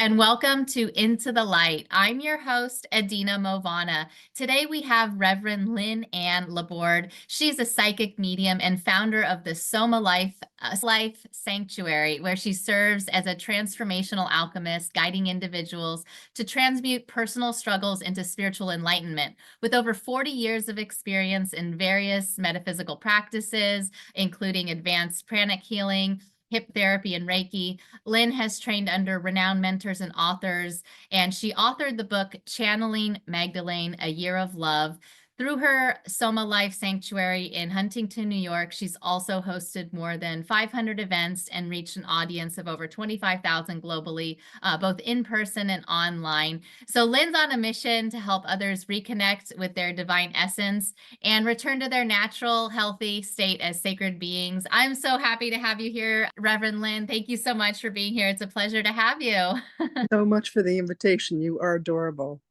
and welcome to Into the Light. I'm your host, Edina Mauvana. Today we have Reverend Lynn LaBorde. She's a psychic medium and founder of the Life Sanctuary, where she serves as a transformational alchemist, guiding individuals to transmute personal struggles into spiritual enlightenment. With over 40 years of experience in various metaphysical practices, including advanced pranic healing, hip therapy, and Reiki, Lynn has trained under renowned mentors and authors, and she authored the book Channeling Magdalene, A Year of Love. Through her Soma Life Sanctuary in Huntington, New York, she's also hosted more than 500 events and reached an audience of over 25,000 globally, both in person and online. So Lynn's on a mission to help others reconnect with their divine essence and return to their natural, healthy state as sacred beings. I'm so happy to have you here, Reverend Lynn. Thank you so much for being here. It's a pleasure to have you. So much for the invitation. You are adorable.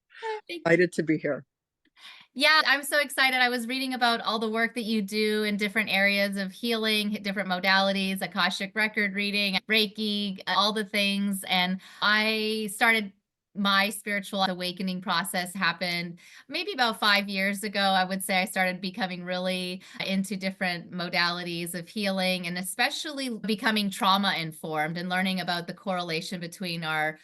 Excited to be here. Yeah, I'm so excited. I was reading about all the work that you do in different areas of healing, different modalities, Akashic record reading, Reiki, all the things. And I started my spiritual awakening process happened maybe about 5 years ago. I would say I started becoming really into different modalities of healing and especially becoming trauma informed and learning about the correlation between our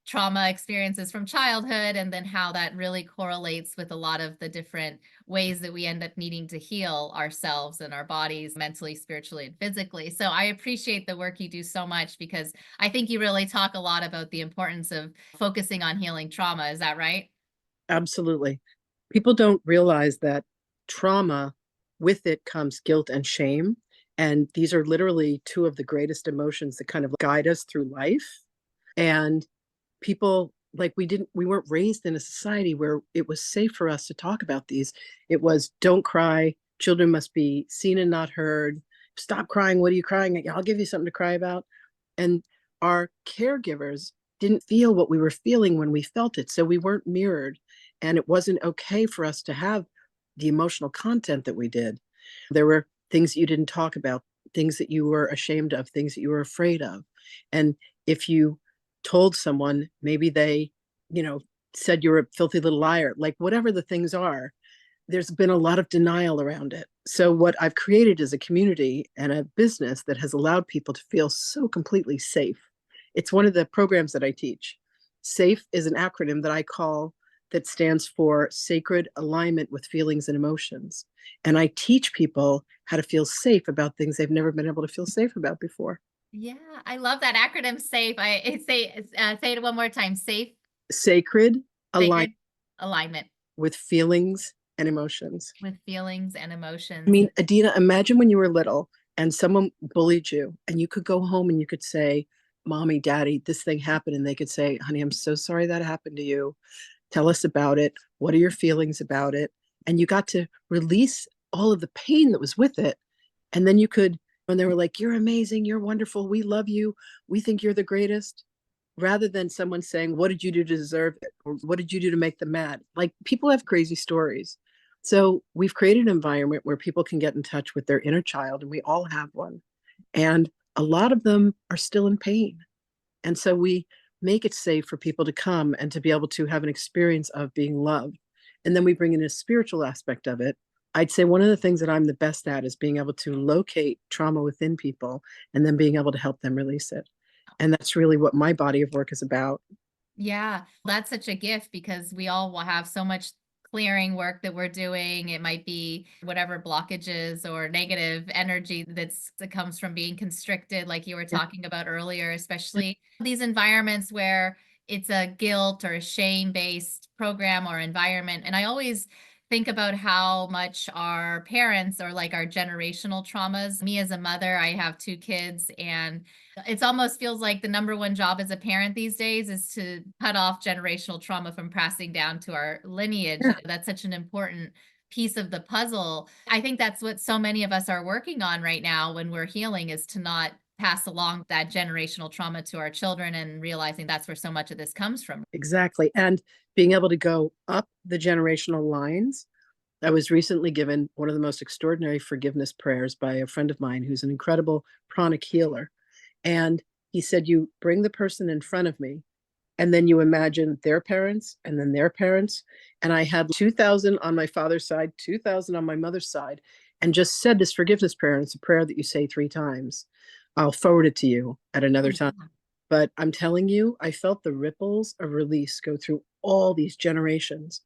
trauma experiences from childhood and then how that really correlates with a lot of the different ways that we end up needing to heal ourselves and our bodies mentally, spiritually, and physically. So I appreciate the work you do so much because I think you really talk a lot about the importance of focusing on healing trauma. Is that right? Absolutely. People don't realize that trauma, with it comes guilt and shame. And these are literally two of the greatest emotions that kind of guide us through life. And people, like, we weren't raised in a society where it was safe for us to talk about these. It was, don't cry, children must be seen and not heard, stop crying, what are you crying? I'll give you something to cry about. And our caregivers didn't feel what we were feeling when we felt it, so we weren't mirrored, and it wasn't okay for us to have the emotional content that we did. There were things that you didn't talk about, things that you were ashamed of, things that you were afraid of. And if you told someone, maybe they, said you're a filthy little liar, like whatever the things are, there's been a lot of denial around it. So what I've created is a community and a business that has allowed people to feel so completely safe. It's one of the programs that I teach. SAFE is an acronym that I call, that stands for Sacred Alignment with Feelings and Emotions. And I teach people how to feel safe about things they've never been able to feel safe about before. Yeah, I love that acronym SAFE. Say it one more time. SAFE. Sacred Sacred alignment with feelings and emotions. with feelings and I emotions. mean, Edina, imagine when you were little and someone bullied you and you could go home and you could say, Mommy, Daddy, this thing happened. And they could say, honey, I'm so sorry that happened to you. Tell us about it. What are your feelings about it? And you got to release all of the pain that was with it. And then you could, when they were like, you're amazing, you're wonderful, we love you, we think you're the greatest, rather than someone saying, what did you do to deserve it? Or what did you do to make them mad? Like, people have crazy stories. So we've created an environment where people can get in touch with their inner child, and we all have one. And a lot of them are still in pain. And so we make it safe for people to come and to be able to have an experience of being loved. And then we bring in a spiritual aspect of it. I'd say one of the things that I'm the best at is being able to locate trauma within people and then being able to help them release it. And that's really what my body of work is about. Yeah, that's such a gift because we all will have so much clearing work that we're doing. It might be whatever blockages or negative energy that comes from being constricted, like you were Yeah. talking about earlier, especially these environments where it's a guilt or a shame-based program or environment. And I always think about how much our parents or like our generational traumas. Me as a mother, I have two kids, and it's almost feels like the number one job as a parent these days is to cut off generational trauma from passing down to our lineage. Yeah. That's such an important piece of the puzzle. I think that's what so many of us are working on right now when we're healing, is to not pass along that generational trauma to our children and realizing that's where so much of this comes from. Exactly. And being able to go up the generational lines. I was recently given one of the most extraordinary forgiveness prayers by a friend of mine who's an incredible pranic healer. And he said, you bring the person in front of me And then you imagine their parents and then their parents. And I had 2,000 on my father's side, 2,000 on my mother's side, and just said this forgiveness prayer. And it's a prayer that you say 3 times. I'll forward it to you at another time. But I'm telling you, I felt the ripples of release go through all these generations.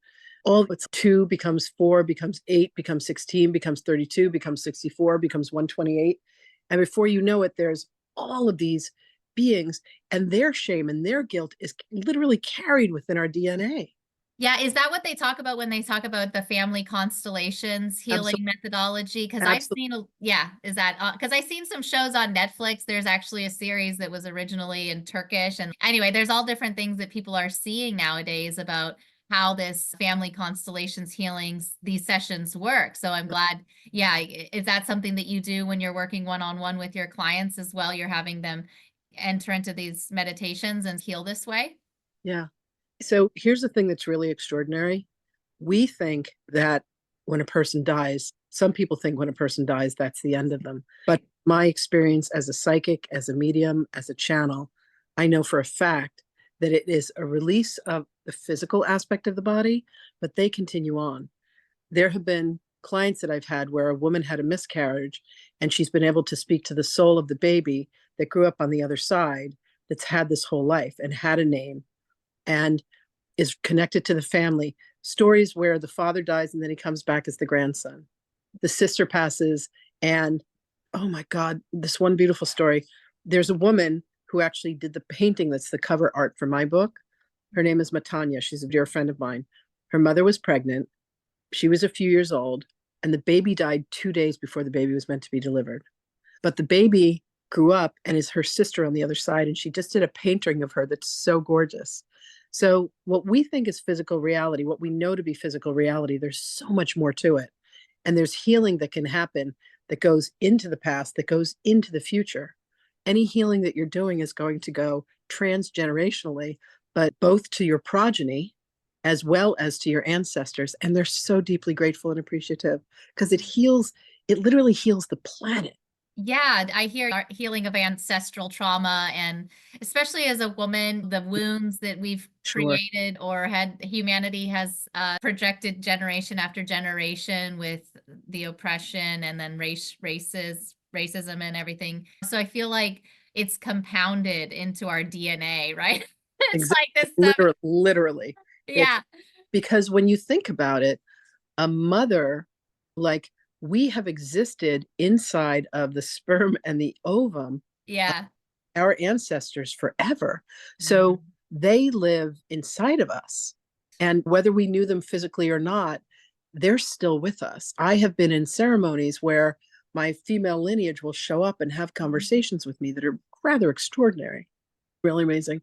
All it's 2 becomes 4, becomes 8, becomes 16, becomes 32, becomes 64, becomes 128. And before you know it, there's all of these beings, and their shame and their guilt is literally carried within our DNA. Yeah, is that what they talk about when they talk about the family constellations healing Absolutely. methodology? Because I've Absolutely. seen, yeah, is that because I've seen some shows on Netflix. There's actually a series that was originally in Turkish. And anyway, there's all different things that people are seeing nowadays about how this family constellations healings, these sessions work. So I'm glad, yeah, is that something that you do when you're working one-on-one with your clients as well? You're having them enter into these meditations and heal this way? Yeah. So here's the thing that's really extraordinary. We think that when a person dies, some people think when a person dies, that's the end of them. But my experience as a psychic, as a medium, as a channel, I know for a fact that it is a release of the physical aspect of the body, but they continue on. There have been clients that I've had where a woman had a miscarriage and she's been able to speak to the soul of the baby that grew up on the other side, that's had this whole life and had a name and is connected to the family. Stories where the father dies and then he comes back as the grandson. The sister passes, and oh my God, this one beautiful story. There's a woman who actually did the painting that's the cover art for my book. Her name is Matanya. She's a dear friend of mine. Her mother was pregnant. She was a few years old, and the baby died 2 days before the baby was meant to be delivered. But the baby grew up and is her sister on the other side, and she just did a painting of her that's so gorgeous. So what we think is physical reality, what we know to be physical reality, there's so much more to it. And there's healing that can happen that goes into the past, that goes into the future. Any healing that you're doing is going to go transgenerationally, but both to your progeny as well as to your ancestors. And they're so deeply grateful and appreciative because it heals, it literally heals the planet. Yeah, I hear healing of ancestral trauma, and especially as a woman, the wounds that we've Sure. created or had humanity has projected generation after generation with the oppression and then racism and everything. So I feel like it's compounded into our DNA, right? It's Exactly. like this seven, Literally. It's yeah, because when you think about it, a mother, like we have existed inside of the sperm and the ovum of yeah. our ancestors forever. So Mhm. they live inside of us. And whether we knew them physically or not, they're still with us. I have been in ceremonies where my female lineage will show up and have conversations with me that are rather extraordinary, really amazing.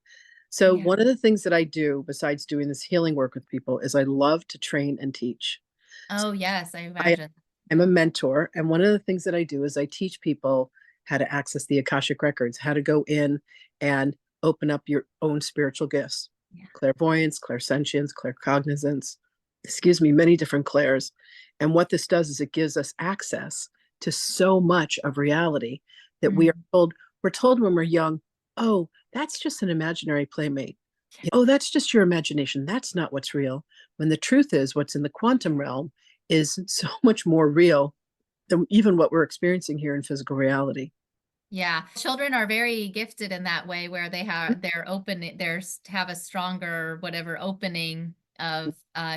So, Yeah. one of the things that I do besides doing this healing work with people is I love to train and teach. Oh, yes, I I, imagine. I'm a mentor, and one of the things that I do is I teach people how to access the Akashic records, how to go in and open up your own spiritual gifts, Yeah. clairvoyance, clairsentience, claircognizance, excuse me, many different clairs. And what this does is it gives us access to so much of reality that Mm. we're told when we're young, oh, that's just an imaginary playmate. Oh, that's just your imagination. That's not what's real. When the truth is, what's in the quantum realm is so much more real than even what we're experiencing here in physical reality. Yeah, children are very gifted in that way where they're open, have a stronger whatever opening of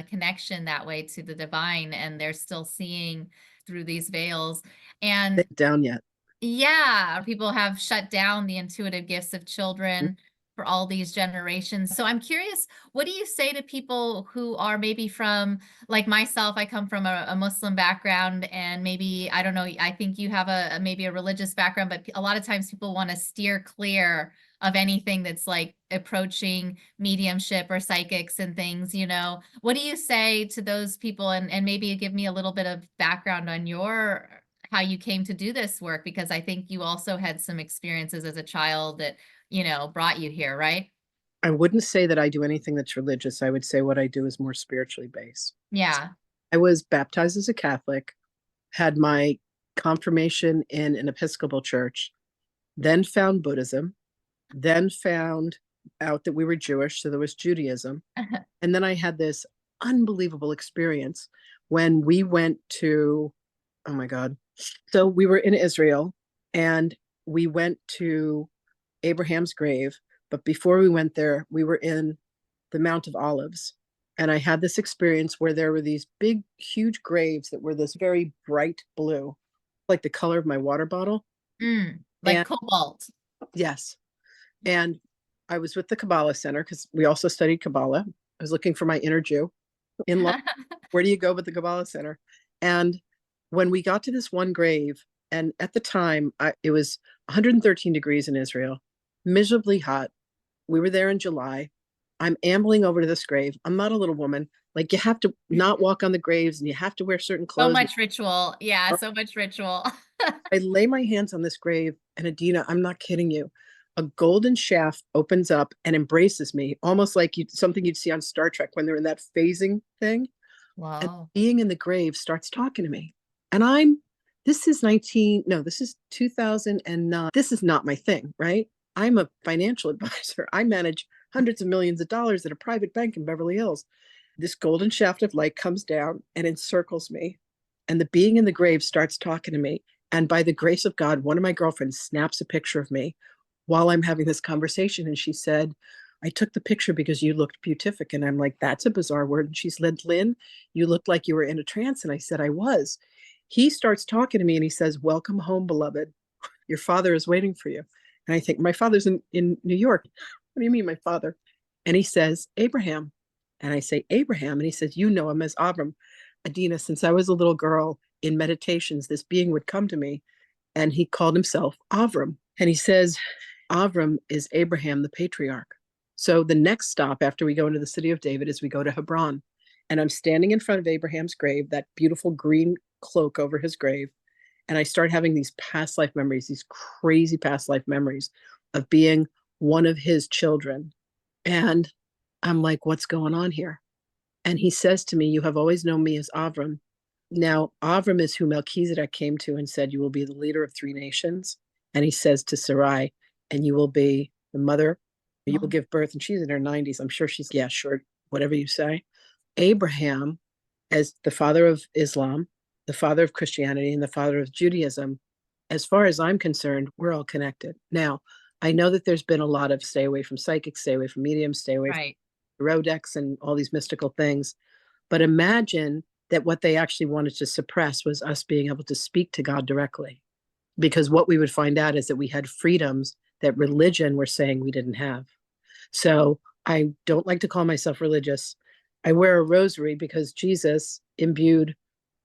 connection that way to the divine, and they're still seeing through these veils. And Down yet. yeah, people have shut down the intuitive gifts of Mm-hmm. children for all these generations. So I'm curious, what do you say to people who are maybe from, like myself, I come from a Muslim background, and maybe, I don't know, I think you have maybe a religious background, but a lot of times people want to steer clear of anything that's like approaching mediumship or psychics and things, you know. What do you say to those people? And maybe give me a little bit of background on your how you came to do this work, because I think you also had some experiences as a child that, brought you here, right? I wouldn't say that I do anything that's religious. I would say what I do is more spiritually based. Yeah. I was baptized as a Catholic, had my confirmation in an Episcopal church, then found Buddhism, then found out that we were Jewish, so there was Judaism. And then I had this unbelievable experience when we went to, oh my God. So we were in Israel and we went to Abraham's grave. But before we went there, we were in the Mount of Olives. And I had this experience where there were these big, huge graves that were this very bright blue, like the color of my water bottle. Like And cobalt. yes. And I was with the Kabbalah Center because we also studied Kabbalah. I was looking for my inner Jew in London. Where do you go but the Kabbalah Center? And when we got to this one grave, and at the time, it was 113 degrees in Israel, miserably hot. We were there in July. I'm ambling over to this grave. I'm not a little woman. Like you have to not walk on the graves and you have to wear certain So clothes. much ritual. Yeah, so much ritual. I lay my hands on this grave, and Edina, I'm not kidding you. A golden shaft opens up and embraces me, almost like something you'd see on Star Trek when they're in that phasing thing. And Wow. being in the grave starts talking to me. And this is 2009. This is not my thing, right? I'm a financial advisor. I manage hundreds of millions of dollars at a private bank in Beverly Hills. This golden shaft of light comes down and encircles me. And the being in the grave starts talking to me. And by the grace of God, one of my girlfriends snaps a picture of me while I'm having this conversation. And she said, I took the picture because you looked beatific. And I'm like, that's a bizarre word. And she said, Lynn, you looked like you were in a trance. And I said, I was. He starts talking to me and he says, welcome home, beloved. Your father is waiting for you. And I think, my father's in New York. What do you mean, my father? And he says, Abraham. And I say, Abraham. And he says, you know him as Abram. Edina, since I was a little girl in meditations, this being would come to me and he called himself Avram. And he says, Avram is Abraham, the patriarch. So the next stop after we go into the city of David is we go to Hebron. And I'm standing in front of Abraham's grave, that beautiful green cloak over his grave. And I start having these past life memories, these crazy past life memories of being one of his children. And I'm like, what's going on here? And he says to me, you have always known me as Avram. Now, Avram is who Melchizedek came to and said, you will be the leader of three nations. And he says to Sarai, and you will be the mother, you will give birth. And she's in her 90s. I'm sure she's, yeah, sure, whatever you say. Abraham, as the father of Islam, the father of Christianity, and the father of Judaism, as far as I'm concerned, we're all connected. Now, I know that there's been a lot of stay away from psychics, stay away from mediums, stay away Right. from Rhodex and all these mystical things. But imagine that what they actually wanted to suppress was us being able to speak to God directly. Because what we would find out is that we had freedoms that religion were saying we didn't have. So I don't like to call myself religious. I wear a rosary because Jesus imbued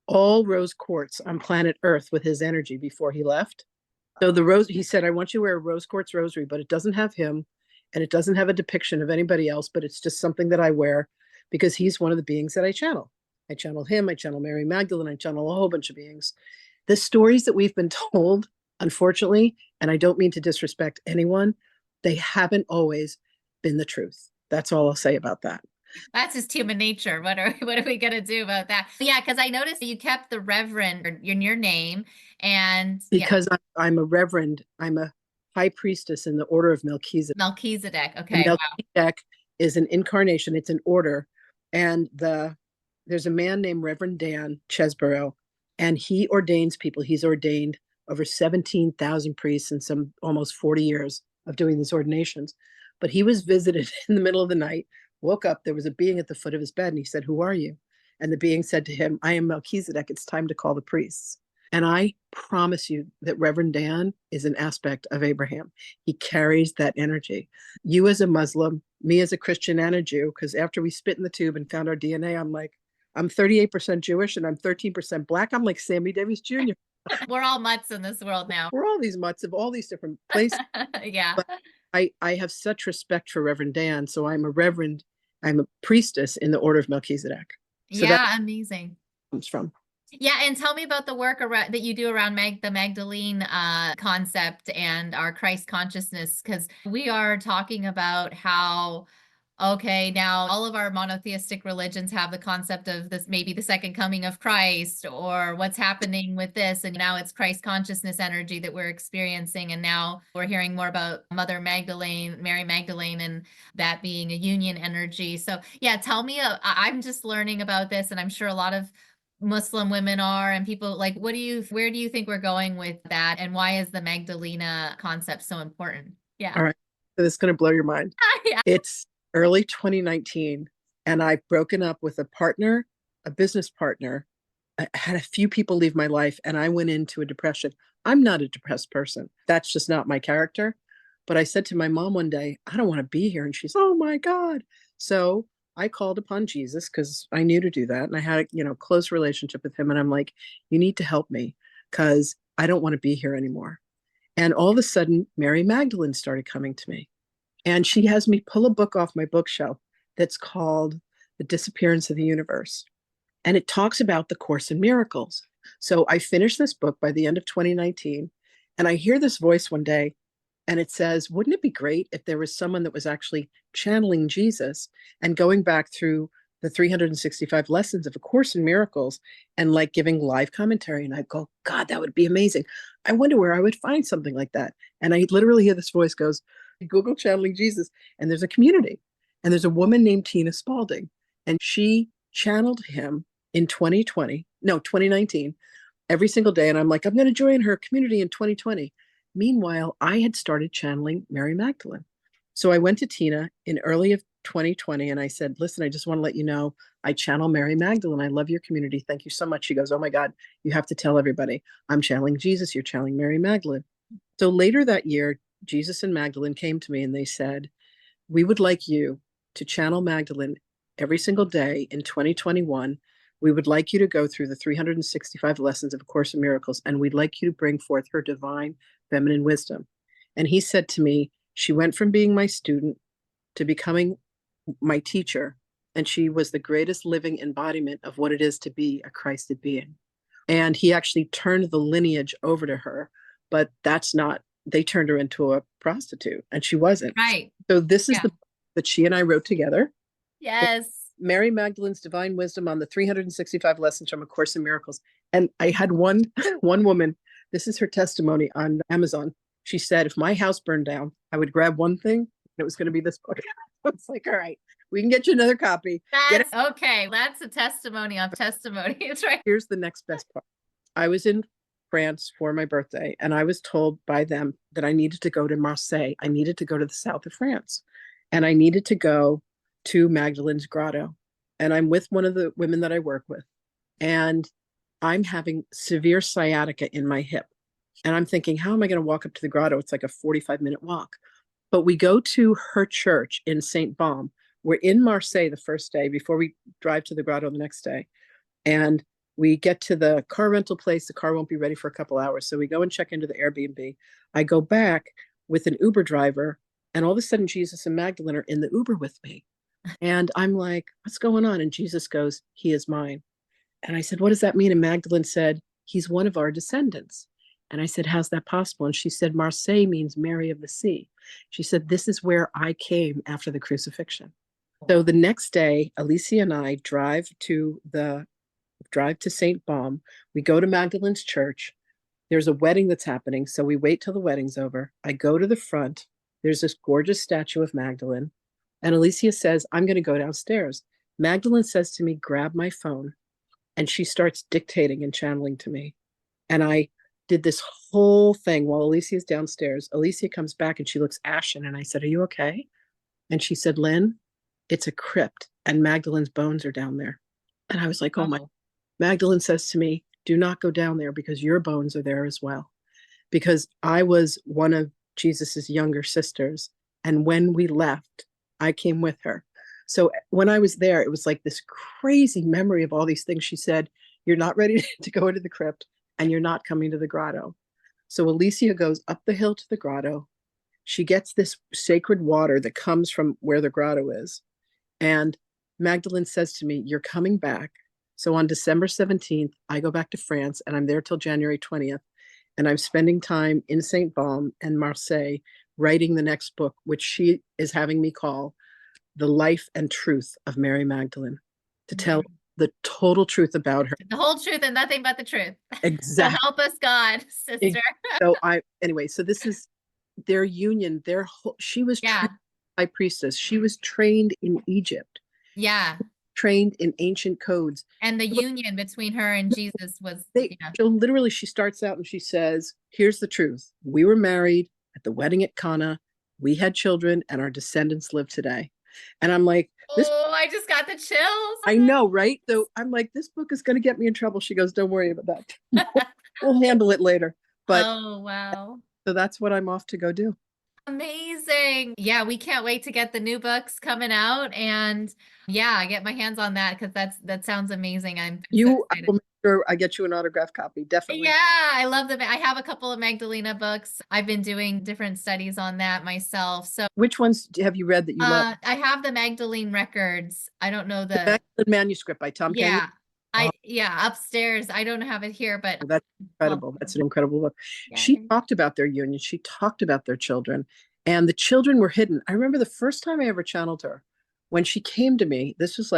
all rose quartz on planet Earth with his energy before he left. So he said, I want you to wear a rose quartz rosary, but it doesn't have him and it doesn't have a depiction of anybody else, but it's just something that I wear because he's one of the beings that I channel. I channel him, I channel Mary Magdalene, I channel a whole bunch of beings. The stories that we've been told, unfortunately, and I don't mean to disrespect anyone, they haven't always been the truth. That's all I'll say about that. That's just human nature. What are we gonna do about that? Yeah, because I noticed that you kept the Reverend in your name, and yeah, Because I'm a reverend, I'm a high priestess in the order of Melchizedek. Melchizedek. And Okay, wow. Melchizedek is an incarnation, it's an order. And there's a man named Reverend Dan Chesborough, and he ordains people. He's ordained over 17,000 priests in some almost 40 years of doing these ordinations. But he was visited in the middle of the night, woke up, there was a being at the foot of his bed, and he said, who are you? And the being said to him, I am Melchizedek, it's time to call the priests. And I promise you that Reverend Dan is an aspect of Abraham. He carries that energy. You as a Muslim, me as a Christian and a Jew, because after we spit in the tube and found our DNA, I'm like, I'm 38% Jewish and I'm 13% Black. I'm like Sammy Davis Jr. We're all mutts in this world now. We're all these mutts of all these different places. Yeah. But I have such respect for Reverend Dan. So I'm a priestess in the order of Melchizedek. So that Yeah, amazing. comes from. Yeah, and tell me about the work around, that you do around the Magdalene concept and our Christ consciousness, because we are talking about how okay, now all of our monotheistic religions have the concept of this, maybe the second coming of Christ, or what's happening with this. And now it's Christ consciousness energy that we're experiencing. And now we're hearing more about Mother Magdalene, Mary Magdalene, and that being a union energy. So, yeah, tell me, I'm just learning about this, and I'm sure a lot of Muslim women are, and people like, where do you think we're going with that? And why is the Magdalena concept so important? Yeah. All right. So this is going to blow your mind. Yeah. It's early 2019, and I've broken up with a partner, a business partner. I had a few people leave my life, and I went into a depression. I'm not a depressed person. That's just not my character. But I said to my mom one day, I don't want to be here. And she's, oh my God. So I called upon Jesus because I knew to do that. And I had a, close relationship with him. And I'm like, you need to help me because I don't want to be here anymore. And all of a sudden, Mary Magdalene started coming to me. And she has me pull a book off my bookshelf that's called The Disappearance of the Universe. And it talks about the Course in Miracles. So I finished this book by the end of 2019. And I hear this voice one day, and it says, wouldn't it be great if there was someone that was actually channeling Jesus and going back through the 365 lessons of A Course in Miracles and like giving live commentary? And I go, God, that would be amazing. I wonder where I would find something like that. And I literally hear this voice goes, Google channeling Jesus, and there's a community. And there's a woman named Tina Spalding, and she channeled him in 2019, every single day. And I'm like, I'm going to join her community in 2020. Meanwhile, I had started channeling Mary Magdalene. So I went to Tina in early of 2020 and I said, listen, I just want to let you know, I channel Mary Magdalene. I love your community. Thank you so much. She goes, oh my God, you have to tell everybody. I'm channeling Jesus. You're channeling Mary Magdalene. So later that year, Jesus and Magdalene came to me and they said, we would like you to channel Magdalene every single day in 2021. We would like you to go through the 365 lessons of A Course in Miracles, and we'd like you to bring forth her divine feminine wisdom. And he said to me, she went from being my student to becoming my teacher, and she was the greatest living embodiment of what it is to be a Christed being. And he actually turned the lineage over to her, but that's not, they turned her into a prostitute, and she wasn't. Right. So this is the book that she and I wrote together. Yes. Mary Magdalene's Divine Wisdom on the 365 Lessons from A Course in Miracles. And I had one woman, this is her testimony on Amazon. She said, if my house burned down, I would grab one thing, and it was going to be this book. It's like, all right, we can get you another copy. That's okay. That's a testimony of testimony. It's right. Here's the next best part. I was in France for my birthday, and I was told by them that I needed to go to Marseille. I needed to go to the south of France, and I needed to go to Magdalene's grotto. And I'm with one of the women that I work with, and I'm having severe sciatica in my hip. And I'm thinking, how am I going to walk up to the grotto? It's like a 45-minute walk. But we go to her church in Saint Baume. We're in Marseille the first day before we drive to the grotto the next day. And we get to the car rental place. The car won't be ready for a couple hours. So we go and check into the Airbnb. I go back with an Uber driver, and all of a sudden Jesus and Magdalene are in the Uber with me. And I'm like, what's going on? And Jesus goes, he is mine. And I said, what does that mean? And Magdalene said, he's one of our descendants. And I said, how's that possible? And she said, Marseille means Mary of the Sea. She said, this is where I came after the crucifixion. So the next day, Alicia and I drive to Saint Baume. We go to Magdalene's church. There's a wedding that's happening. So we wait till the wedding's over. I go to the front. There's this gorgeous statue of Magdalene. And Alicia says, I'm going to go downstairs. Magdalene says to me, grab my phone. And she starts dictating and channeling to me. And I did this whole thing while Alicia's downstairs. Alicia comes back and she looks ashen. And I said, are you okay? And she said, Lynn, it's a crypt and Magdalene's bones are down there. And I was like, oh my. Magdalene says to me, do not go down there because your bones are there as well. Because I was one of Jesus's younger sisters. And when we left, I came with her. So when I was there, it was like this crazy memory of all these things. She said, you're not ready to go into the crypt and you're not coming to the grotto. So Alicia goes up the hill to the grotto. She gets this sacred water that comes from where the grotto is. And Magdalene says to me, you're coming back. So on December 17th, I go back to France and I'm there till January 20th. And I'm spending time in Saint Baume and Marseille writing the next book, which she is having me call the life and truth of Mary Magdalene, to tell Mm. the total truth about her. The whole truth and nothing but the truth. So Exactly. help us, God, sister. Anyway, so this is their union, she was trained Yeah. high priestess. She was trained in Egypt, Yeah. trained in ancient codes. And the union between her and Jesus was, yeah. She starts out and she says, here's the truth. We were married at the wedding at Cana. We had children and our descendants live today. And I'm like, this, Oh, I just got the chills. I know, right? So I'm like, this book is going to get me in trouble. She goes, don't worry about that. We'll handle it later. But Oh, wow. so that's what I'm off to go do. Amazing. Yeah, we can't wait to get the new books coming out and yeah, get my hands on that because that sounds amazing. I'm so I excited. will make sure I get you an autograph copy. Definitely. Yeah, I love them. I have a couple of Magdalena books. I've been doing different studies on that myself. So Which ones have you read that you love? I have the Magdalene records. I don't know The Magdalene Manuscript by Tom Kenyon. yeah. Oh, Yeah, upstairs. I don't have it here, but that's love incredible. That's an incredible book. yeah. She talked about their union. She talked about their children, and the children were hidden. I remember the first time I ever channeled her when she came to me. This was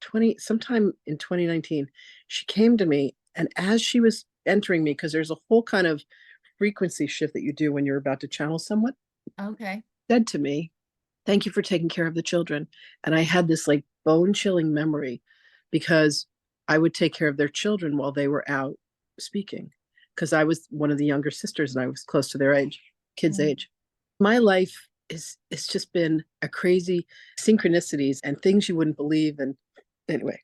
20 sometime in 2019. She came to me, and as she was entering me, because there's a whole kind of frequency shift that you do when you're about to channel someone, Okay. said to me, thank you for taking care of the children. And I had this like bone chilling memory because I would take care of their children while they were out speaking because I was one of the younger sisters and I was close to their age, kids' Mm. age. My life is it's just been a crazy synchronicities and things you wouldn't believe. And anyway,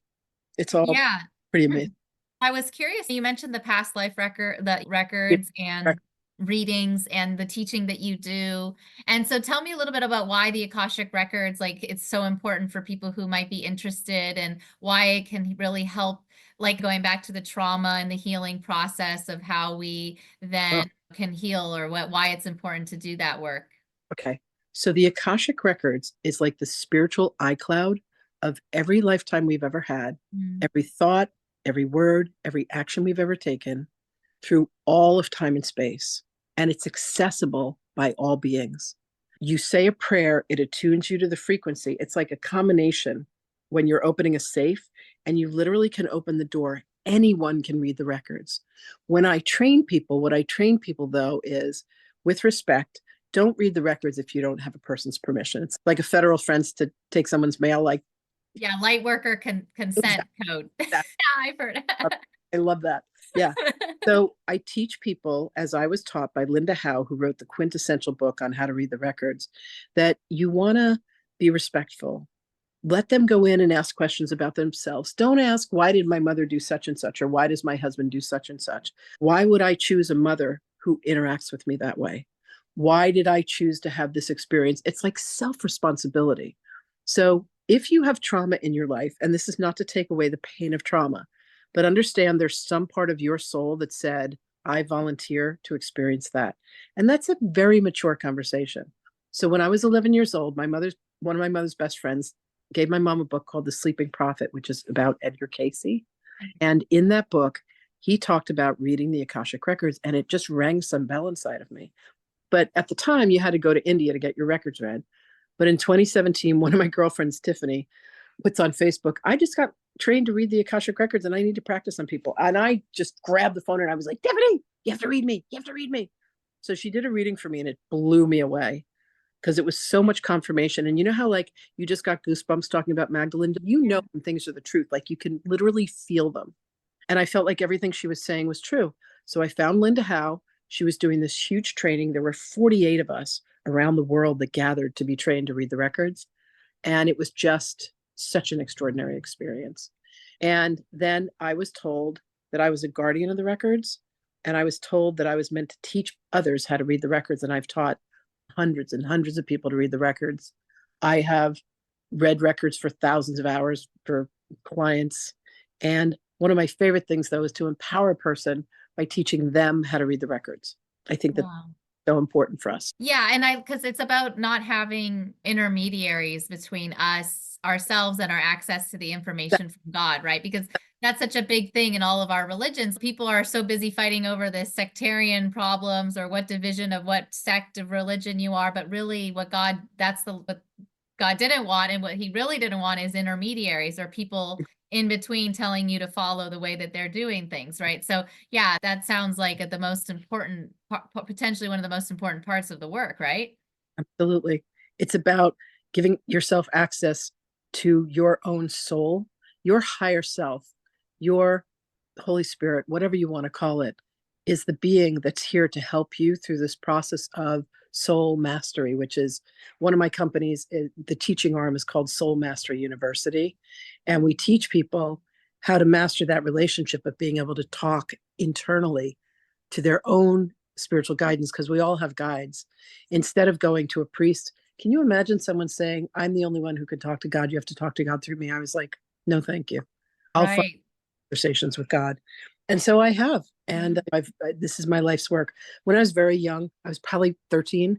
it's all Yeah. pretty amazing. I was curious. You mentioned the past life the records and readings and the teaching that you do. And so tell me a little bit about why the Akashic records, like it's so important for people who might be interested and why it can really help, like going back to the trauma and the healing process of how we Oh, then can heal or why it's important to do that work. okay. So the Akashic Records is like the spiritual iCloud of every lifetime we've ever had, Mm. every thought, every word, every action we've ever taken through all of time and space. And it's accessible by all beings. You say a prayer, it attunes you to the frequency. It's like a combination when you're opening a safe and you literally can open the door. Anyone can read the records. When I train people, what I train people though is with respect, don't read the records if you don't have a person's permission. It's like a federal offense to take someone's mail. Like, Yeah, light worker consent code. Yeah, that. I've heard. I love that. Yeah. So I teach people, as I was taught by Linda Howe, who wrote the quintessential book on how to read the records, that you want to be respectful. Let them go in and ask questions about themselves. Don't ask, why did my mother do such and such? Or why does my husband do such and such? Why would I choose a mother who interacts with me that way? Why did I choose to have this experience? It's like self responsibility. So if you have trauma in your life, and this is not to take away the pain of trauma, but understand there's some part of your soul that said, I volunteer to experience that. And that's a very mature conversation. So when I was 11 years old, one of my mother's best friends gave my mom a book called The Sleeping Prophet, which is about Edgar Cayce. And in that book, he talked about reading the Akashic records, and it just rang some bell inside of me. But at the time, you had to go to India to get your records read. But in 2017, one of my girlfriends, Tiffany, puts on Facebook, I just got trained to read the Akashic records and I need to practice on people. And I just grabbed the phone and I was like, Tiffany, you have to read me. You have to read me. So she did a reading for me and it blew me away because it was so much confirmation. And you know how like you just got goosebumps talking about Magdalene? You know when things are the truth, like you can literally feel them. And I felt like everything she was saying was true. So I found Linda Howe. She was doing this huge training. There were 48 of us around the world that gathered to be trained to read the records. And it was just such an extraordinary experience. And then I was told that I was a guardian of the records. And I was told that I was meant to teach others how to read the records. And I've taught hundreds and hundreds of people to read the records. I have read records for thousands of hours for clients. And one of my favorite things, though, is to empower a person by teaching them how to read the records. I think that's Wow. so important for us. Yeah, and because it's about not having intermediaries between ourselves, and our access to the information from God, right? Because that's such a big thing in all of our religions. People are so busy fighting over the sectarian problems or what division of what sect of religion you are, but really what God, that's what God didn't want. And what he really didn't want is intermediaries or people in between telling you to follow the way that they're doing things, right? So, yeah, that sounds like the most important, potentially one of the most important parts of the work, right? Absolutely. It's about giving yourself access to your own soul, your higher self, your Holy Spirit, whatever you want to call it, is the being that's here to help you through this process of soul mastery, which is one of my companies. The teaching arm is called Soul Mastery University. And we teach people how to master that relationship of being able to talk internally to their own spiritual guidance, because we all have guides. Instead of going to a priest, can you imagine someone saying, I'm the only one who can talk to God? You have to talk to God through me. I was like, no, thank you. I'll find Right. conversations with God. And so I have. And this is my life's work. When I was very young, I was probably 13.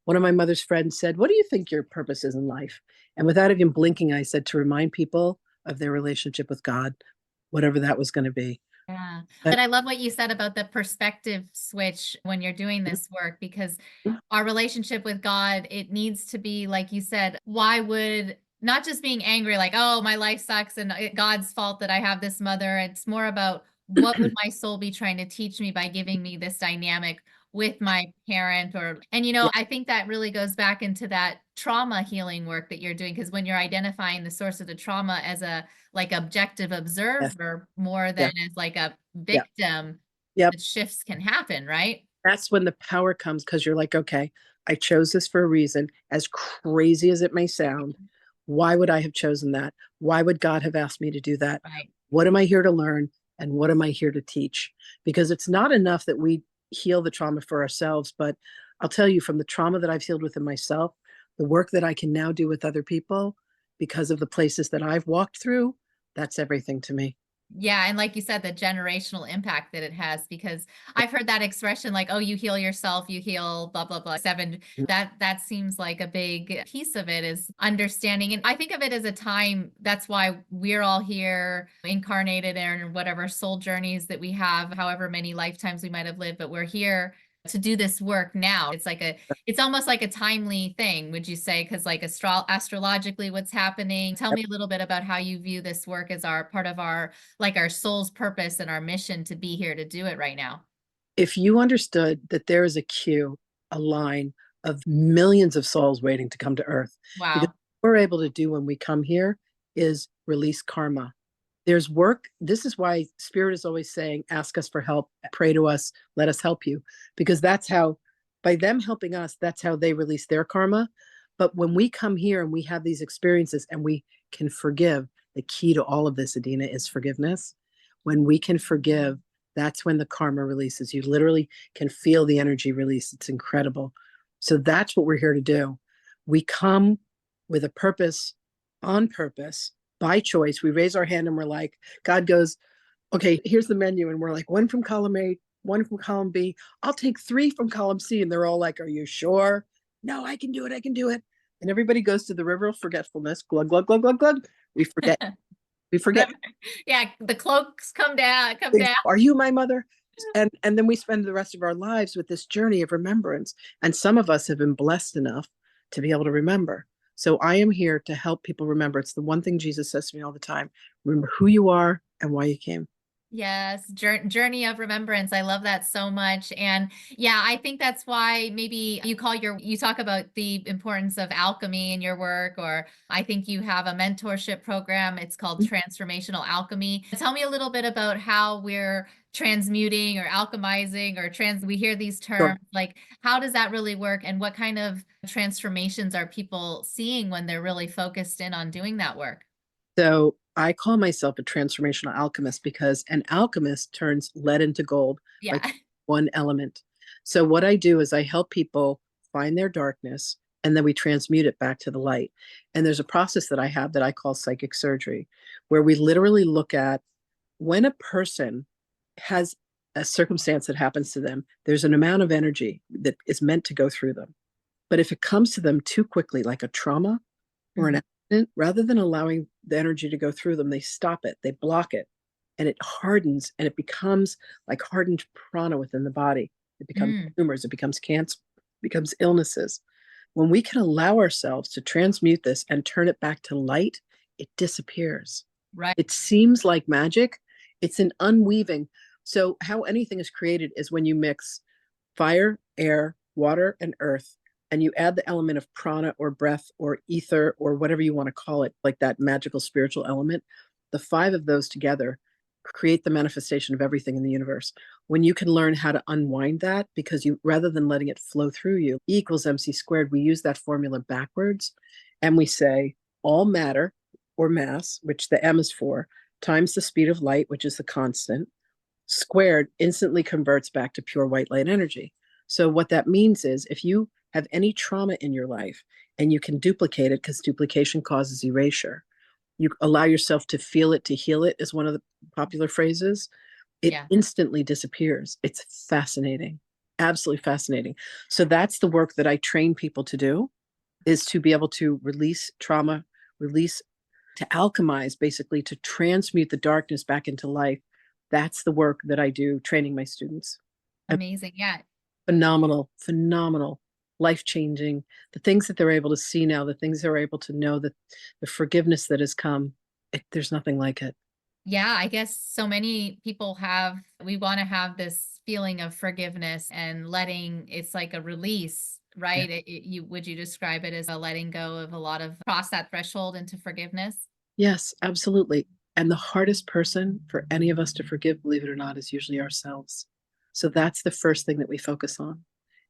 One of my mother's friends said, what do you think your purpose is in life? And without even blinking, I said, to remind people of their relationship with God, whatever that was going to be. Yeah. But But I love what you said about the perspective switch when you're doing this work, because our relationship with God, it needs to be, like you said, why would not just being angry, like, oh, my life sucks and God's fault that I have this mother. It's more about what would my soul be trying to teach me by giving me this dynamic with my parent or, and yeah, I think that really goes back into that trauma healing work that you're doing, because when you're identifying the source of the trauma as a like objective yes, observer more yeah, than as like a yeah, victim, yeah. the shifts can happen, right? That's when the power comes, because you're like, okay, I chose this for a reason, as crazy as it may sound. Why would I have chosen that? Why would God have asked me to do that? Right. What am I here to learn? And what am I here to teach? Because it's not enough that we heal the trauma for ourselves, but I'll tell you, from the trauma that I've healed within myself, the work that I can now do with other people because of the places that I've walked through, that's everything to me. Yeah, and like you said, the generational impact that it has, because I've heard that expression like, "Oh, you heal yourself, you heal blah blah blah 7." That seems like a big piece of it is understanding. And I think of it as a time, that's why we're all here incarnated in whatever soul journeys that we have, however many lifetimes we might have lived, but we're here to do this work now. It's almost like a timely thing, would you say? Because like astrologically, what's happening? Tell me a little bit about how you view this work as our part of our like our soul's purpose and our mission to be here to do it right now. If you understood that there is a queue, a line of millions of souls waiting to come to earth, because Wow. what we're able to do when we come here is release karma. There's work. This is why Spirit is always saying, ask us for help, pray to us, let us help you. Because that's how, by them helping us, that's how they release their karma. But when we come here and we have these experiences and we can forgive, the key to all of this, Edina, is forgiveness. When we can forgive, that's when the karma releases. You literally can feel the energy release. It's incredible. So that's what we're here to do. We come with a purpose, on purpose, by choice. We raise our hand and we're like, God goes, okay, here's the menu. And we're like, one from column A, one from column B. I'll take three from column C. And they're all like, are you sure? No, I can do it. I can do it. And everybody goes to the river of forgetfulness. Glug, glug, glug, glug, glug. We forget. We forget. Yeah, the cloaks come down, come down. Are you my mother? And then we spend the rest of our lives with this journey of remembrance. And some of us have been blessed enough to be able to remember. So I am here to help people remember. It's the one thing Jesus says to me all the time. Remember who you are and why you came. Yes, journey of remembrance. I love that so much. And yeah, I think that's why maybe you talk about the importance of alchemy in your work, or I think you have a mentorship program. It's called Transformational Alchemy. Tell me a little bit about how we're transmuting or alchemizing or we hear these Sure. terms. Like, how does that really work? And what kind of transformations are people seeing when they're really focused in on doing that work? So I call myself a transformational alchemist because an alchemist turns lead into gold by Yeah. one element. So what I do is I help people find their darkness and then we transmute it back to the light. And there's a process that I have that I call psychic surgery, where we literally look at when a person has a circumstance that happens to them, there's an amount of energy that is meant to go through them. But if it comes to them too quickly, like a trauma or an Mhm. accident, rather than allowing the energy to go through them, they stop it, they block it, and it hardens and it becomes like hardened prana within the body. It becomes Mm. tumors, it becomes cancer, it becomes illnesses. When we can allow ourselves to transmute this and turn it back to light, it disappears. Right. It seems like magic. It's an unweaving. So, how anything is created is when you mix fire, air, water, and earth, and you add the element of prana or breath or ether or whatever you want to call it, like that magical spiritual element. The five of those together create the manifestation of everything in the universe. When you can learn how to unwind that, because you, rather than letting it flow through you, E equals MC squared, we use that formula backwards and we say all matter or mass, which the M is for, times the speed of light, which is the constant, squared instantly converts back to pure white light energy. So what that means is if you have any trauma in your life and you can duplicate it, because duplication causes erasure, you allow yourself to feel it, to heal it is one of the popular phrases. It Yeah. instantly disappears. It's fascinating, absolutely fascinating. So that's the work that I train people to do, is to be able to release trauma, release, to alchemize, basically to transmute the darkness back into life. That's the work that I do training my students. Amazing. Yeah. Phenomenal, phenomenal, life changing. The things that they're able to see now, the things they're able to know, that the forgiveness that has come, there's nothing like it. Yeah, I guess so many people have, we want to have this feeling of forgiveness and letting, it's like a release, Yeah. right? You would you describe it as a letting go of a lot of cross that threshold into forgiveness? Yes, absolutely. And the hardest person for any of us to forgive, believe it or not, is usually ourselves. So that's the first thing that we focus on.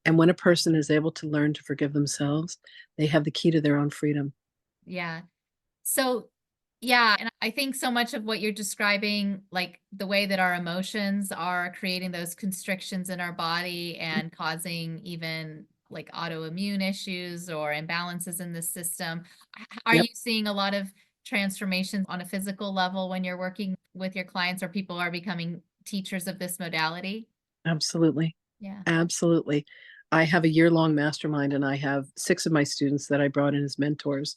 And when a person is able to learn to forgive themselves, they have the key to their own freedom. Yeah. So, yeah, and I think so much of what you're describing, like the way that our emotions are creating those constrictions in our body and causing even like autoimmune issues or imbalances in the system. Are Yep, you seeing a lot of transformations on a physical level when you're working with your clients or people are becoming teachers of this modality? absolutely. Yeah. Absolutely. I have a year-long mastermind and I have 6 of my students that I brought in as mentors,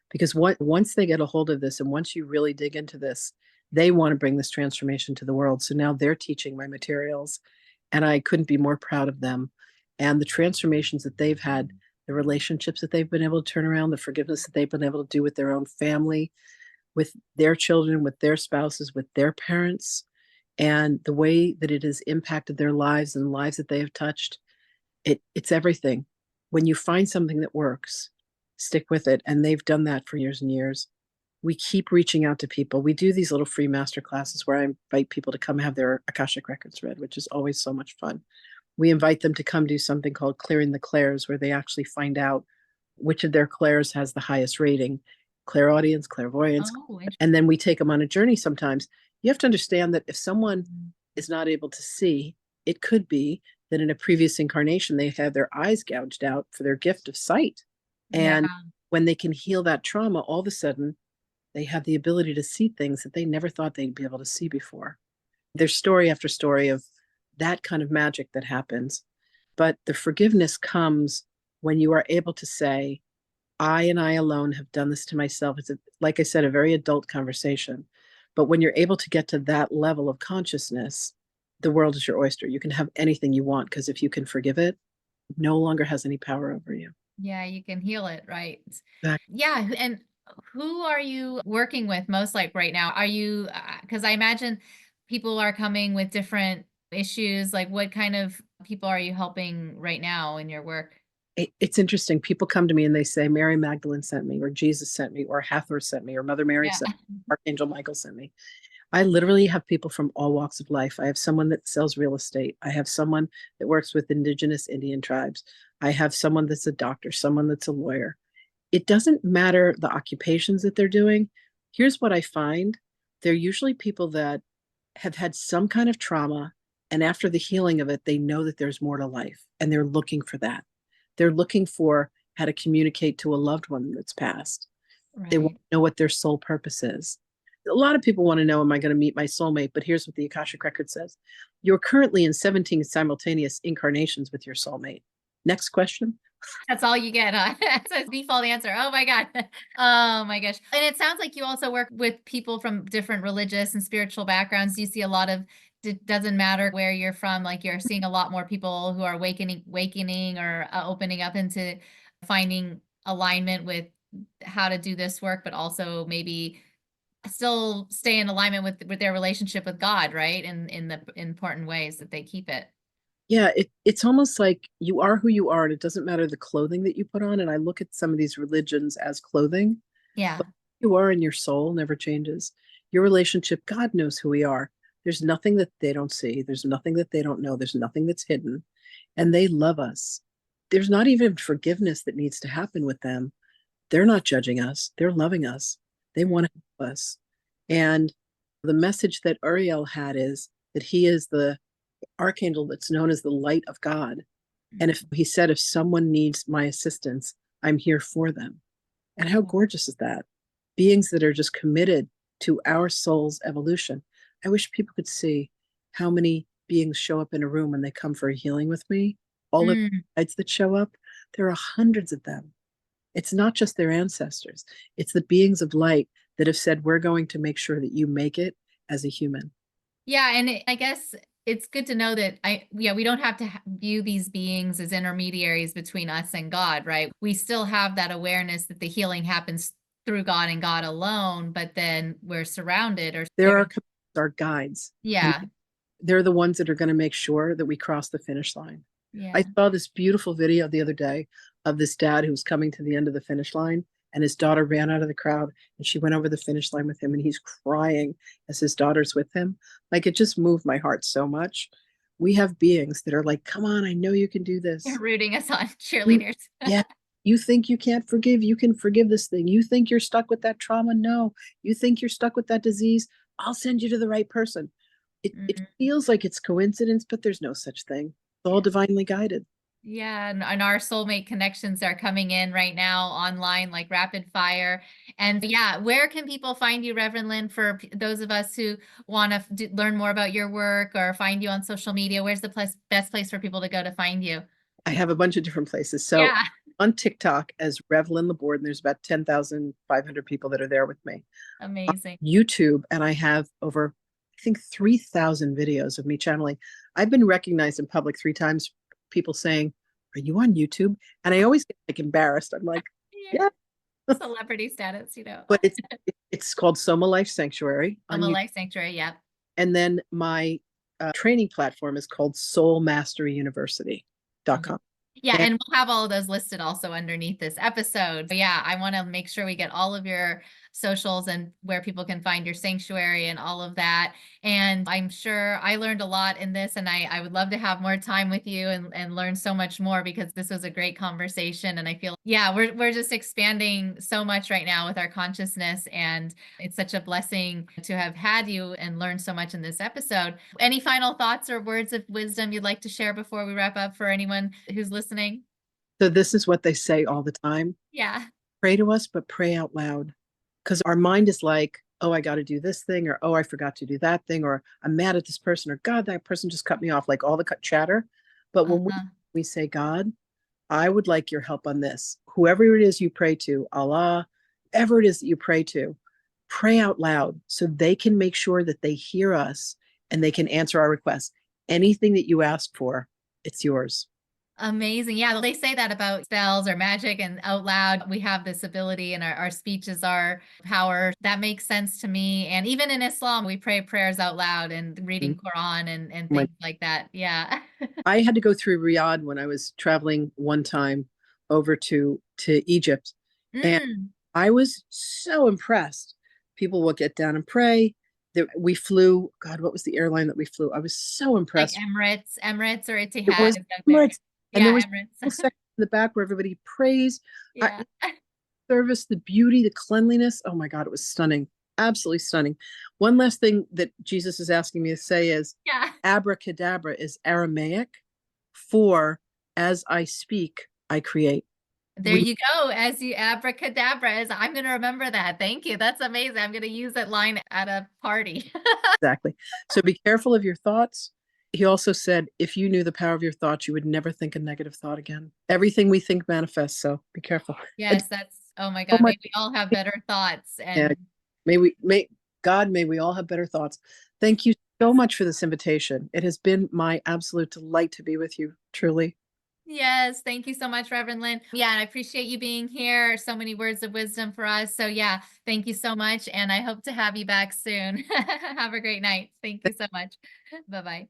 because once they get a hold of this and once you really dig into this, they want to bring this transformation to the world. So now they're teaching my materials and I couldn't be more proud of them. And the transformations that they've had, the relationships that they've been able to turn around, the forgiveness that they've been able to do with their own family, with their children, with their spouses, with their parents, and the way that it has impacted their lives and the lives that they have touched, it's everything. When you find something that works, stick with it. And they've done that for years and years. We keep reaching out to people. We do these little free master classes where I invite people to come have their Akashic records read, which is always so much fun. We invite them to come do something called clearing the clairs, where they actually find out which of their clairs has the highest rating, clairaudience, clairvoyance. Oh, And then we take them on a journey sometimes. You have to understand that if someone is not able to see, it could be that in a previous incarnation they had their eyes gouged out for their gift of sight. yeah. And when they can heal that trauma, all of a sudden they have the ability to see things that they never thought they'd be able to see before. There's story after story of that kind of magic that happens. But the forgiveness comes when you are able to say, I and I alone have done this to myself. It's, like I said, a very adult conversation. But when you're able to get to that level of consciousness, the world is your oyster. You can have anything you want, because if you can forgive it, it no longer has any power over you. Yeah, you can heal it, right? That, Yeah, and who are you working with most like right now? Are you because I imagine people are coming with different issues. Like what kind of people are you helping right now in your work? it's interesting. People come to me and they say, Mary Magdalene sent me, or Jesus sent me, or Hathor sent me, or Mother Mary Yeah. sent me, Archangel Michael sent me. I literally have people from all walks of life. I have someone that sells real estate. I have someone that works with indigenous Indian tribes. I have someone that's a doctor, someone that's a lawyer. It doesn't matter the occupations that they're doing. Here's what I find: they're usually people that have had some kind of trauma. And after the healing of it, they know that there's more to life and they're looking for that. They're looking for how to communicate to a loved one that's passed. They want Right. to know what their soul purpose is. A lot of people want to know, am I going to meet my soulmate? But here's what the Akashic Record says: you're currently in 17 simultaneous incarnations with your soulmate. Next question. That's all you get, huh? That's a default answer. Oh my God. Oh my gosh. And it sounds like you also work with people from different religious and spiritual backgrounds. You see a lot of it doesn't matter where you're from, like you're seeing a lot more people who are awakening or opening up into finding alignment with how to do this work, but also maybe still stay in alignment with their relationship with God, right? In the important ways that they keep it. Yeah, it's almost like you are who you are, and it doesn't matter the clothing that you put on. And I look at some of these religions as clothing, Yeah. but who you are in your soul never changes. Your relationship, God knows who we are. There's nothing that they don't see. There's nothing that they don't know. There's nothing that's hidden. And they love us. There's not even forgiveness that needs to happen with them. They're not judging us. They're loving us. They want to help us. And the message that Uriel had is that he is the archangel that's known as the light of God. And if he said, if someone needs my assistance, I'm here for them. And how gorgeous is that? Beings that are just committed to our soul's evolution. I wish people could see how many beings show up in a room when they come for a healing with me. All of the guides that show up, there are hundreds of them. It's not just their ancestors, it's the beings of light that have said, we're going to make sure that you make it as a human. Yeah, and I guess it's good to know that we don't have to view these beings as intermediaries between us and God, right? We still have that awareness that the healing happens through God and God alone, but then we're surrounded or There are our guides. yeah. They're the ones that are going to make sure that we cross the finish line. Yeah. I saw this beautiful video the other day of this dad who was coming to the end of the finish line, and his daughter ran out of the crowd and she went over the finish line with him, and he's crying as his daughter's with him. Like, it just moved my heart so much. We have beings that are like, come on, I know you can do this. They're rooting us on, cheerleaders. Yeah. You think you can't forgive, you can forgive this thing. You think you're stuck with that trauma? No. You think you're stuck with that disease? I'll send you to the right person. It feels like it's coincidence, but there's no such thing. It's all divinely guided. Yeah, and our soulmate connections are coming in right now online like rapid fire. And yeah, where can people find you, Reverend Lynn, for those of us who want to learn more about your work or find you on social media? Where's the best place for people to go to find you? I have a bunch of different places. So Yeah. on TikTok as Rev Lynn LaBorde, and there's about 10,500 people that are there with me. Amazing. On YouTube, and I have over, I think, 3,000 videos of me channeling. I've been recognized in public 3 times, people saying, are you on YouTube? And I always get like embarrassed. I'm like, yeah. Celebrity status, you know. But it's called Soma Life Sanctuary. Soma Life Sanctuary, yeah. And then my training platform is called soulmasteryuniversity.com. Yeah, and we'll have all of those listed also underneath this episode. But yeah, I want to make sure we get all of your socials and where people can find your sanctuary and all of that. And I'm sure I learned a lot in this, and I would love to have more time with you and learn so much more, because this was a great conversation. And I feel, yeah, we're just expanding so much right now with our consciousness, and it's such a blessing to have had you and learn so much in this episode. Any final thoughts or words of wisdom you'd like to share before we wrap up for anyone who's listening? So this is what they say all the time. Yeah. Pray to us, but pray out loud. Because our mind is like, oh, I got to do this thing, or oh, I forgot to do that thing, or I'm mad at this person, or God, that person just cut me off, like all the chatter. But when we say, God, I would like your help on this. Whoever it is you pray to, Allah, whoever it is that you pray to, pray out loud so they can make sure that they hear us and they can answer our requests. Anything that you ask for, it's yours. Amazing. Yeah, they say that about spells or magic, and out loud, we have this ability, and our speech is our power. That makes sense to me. And even in Islam, we pray prayers out loud and reading Quran and things like that. Yeah. I had to go through Riyadh when I was traveling one time over to Egypt. And I was so impressed. People will get down and pray. We flew, God, what was the airline that we flew? I was so impressed. Like Emirates or Etihad. It was Emirates. And yeah, there was Emirates. a section in the back where everybody prays. Yeah. Service, the beauty, the cleanliness. Oh my God, it was stunning. Absolutely stunning. One last thing that Jesus is asking me to say is, abracadabra is Aramaic for as I speak, I create. There you go. As you abracadabra is, I'm going to remember that. Thank you. That's amazing. I'm going to use that line at a party. Exactly. So be careful of your thoughts. He also said, if you knew the power of your thoughts, you would never think a negative thought again. Everything we think manifests. So be careful. Yes, oh my God. May we all have better thoughts. And may we all have better thoughts. Thank you so much for this invitation. It has been my absolute delight to be with you, truly. Yes, thank you so much, Reverend Lynn. Yeah, I appreciate you being here. So many words of wisdom for us. So, yeah, thank you so much. And I hope to have you back soon. Have a great night. Thank you so much. Bye bye.